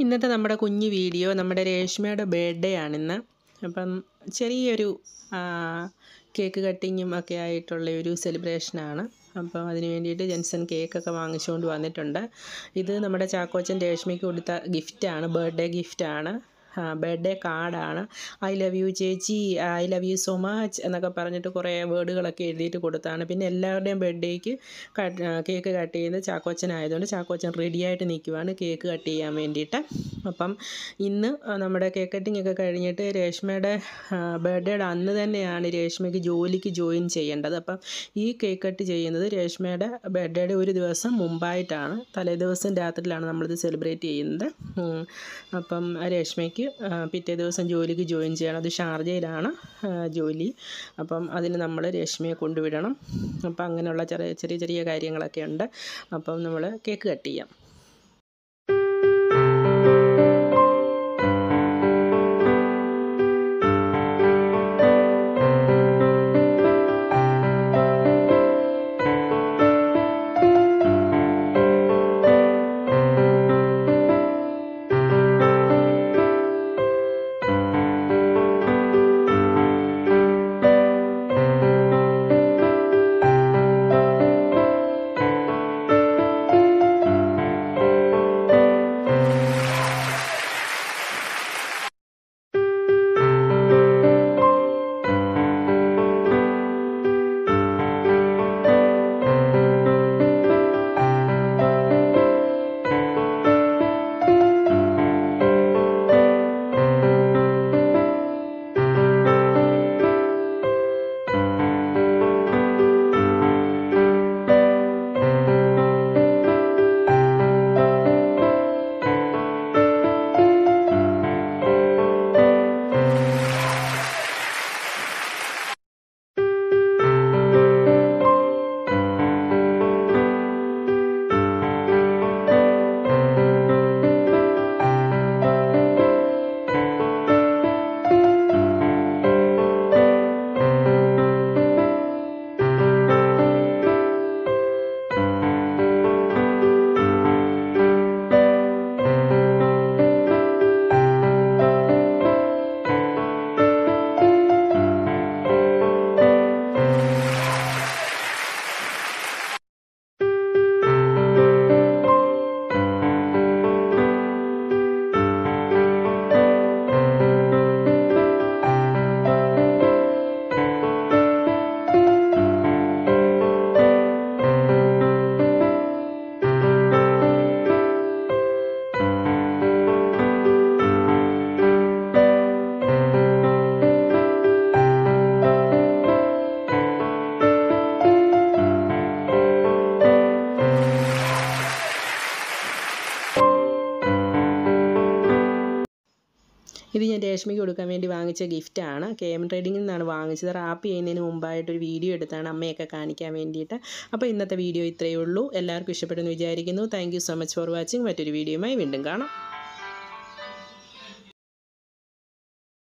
ഇന്നത്തെ നമ്മുടെ കുഞ്ഞു വീഡിയോ നമ്മുടെ രേഷ്മയുടെ ബർത്ത്ഡേ ആണിന്ന്. അപ്പം ചെറിയൊരു കേക്ക് കട്ടിങ്ങും ഒക്കെ ആയിട്ടുള്ള ഒരു സെലിബ്രേഷനാണ്. അപ്പം അതിന് വേണ്ടിയിട്ട് ജെൻസൺ കേക്കൊക്കെ വാങ്ങിച്ചുകൊണ്ട് വന്നിട്ടുണ്ട്. ഇത് നമ്മുടെ ചാക്കോച്ചൻ രേഷ്മയ്ക്ക് കൊടുത്ത ഗിഫ്റ്റാണ്, ബർത്ത്ഡേ ഗിഫ്റ്റാണ്, ബർത്ത്ഡേ കാർഡാണ്. ഐ ലവ് യു ചേച്ചി, I love you so much എന്നൊക്കെ പറഞ്ഞിട്ട് കുറേ വേർഡുകളൊക്കെ എഴുതിയിട്ട് കൊടുത്താണ്. പിന്നെ എല്ലാവരുടെയും ബർത്ത്ഡേക്ക് കേക്ക് കട്ട് ചെയ്യുന്നത് ചാക്കോച്ചനായതുകൊണ്ട് ചാക്കോച്ചൻ റെഡിയായിട്ട് നിൽക്കുവാണ് കേക്ക് കട്ട് ചെയ്യാൻ വേണ്ടിയിട്ട്. അപ്പം ഇന്ന് നമ്മുടെ കേക്ക് കട്ടിംഗ് ഒക്കെ കഴിഞ്ഞിട്ട് രേഷ്മയുടെ ബർത്ത്ഡേയുടെ അന്ന് തന്നെയാണ് രേഷ്മയ്ക്ക് ജോലിക്ക് ജോയിൻ ചെയ്യേണ്ടത്. അപ്പം ഈ കേക്ക് കട്ട് ചെയ്യുന്നത് രേഷ്മയുടെ ബർത്ത്ഡേയുടെ ഒരു ദിവസം മുമ്പായിട്ടാണ്. തലേദിവസം രാത്രിയിലാണ് നമ്മളിത് സെലിബ്രേറ്റ് ചെയ്യുന്നത്. അപ്പം രേഷ്മയ്ക്ക് പിറ്റേ ദിവസം ജോലിക്ക് ജോയിൻ ചെയ്യണം. അത് ഷാർജയിലാണ് ജോലി. അപ്പം അതിന് നമ്മൾ രേഷ്മയെ കൊണ്ടുവിടണം. അപ്പം അങ്ങനെയുള്ള ചെറിയ കാര്യങ്ങളൊക്കെ ഉണ്ട്. അപ്പം നമ്മൾ കേക്ക് കട്ട് ചെയ്യാം. ഇത് ഞാൻ രേഷ്മയ്ക്ക് കൊടുക്കാൻ വേണ്ടി വാങ്ങിച്ച ഗിഫ്റ്റാണ്. KM ട്രേഡിങ്ങിൽ നിന്നാണ് വാങ്ങിച്ചത്. റാപ്പ് ചെയ്യുന്നതിന് മുമ്പായിട്ടൊരു വീഡിയോ എടുത്താണ് അമ്മയൊക്കെ കാണിക്കാൻ വേണ്ടിയിട്ട്. അപ്പോൾ ഇന്നത്തെ വീഡിയോ ഇത്രയേ ഉള്ളൂ. എല്ലാവർക്കും ഇഷ്ടപ്പെട്ടെന്ന് വിചാരിക്കുന്നു. Thank you so much for watching. മറ്റൊരു വീഡിയോയുമായി വീണ്ടും കാണാം.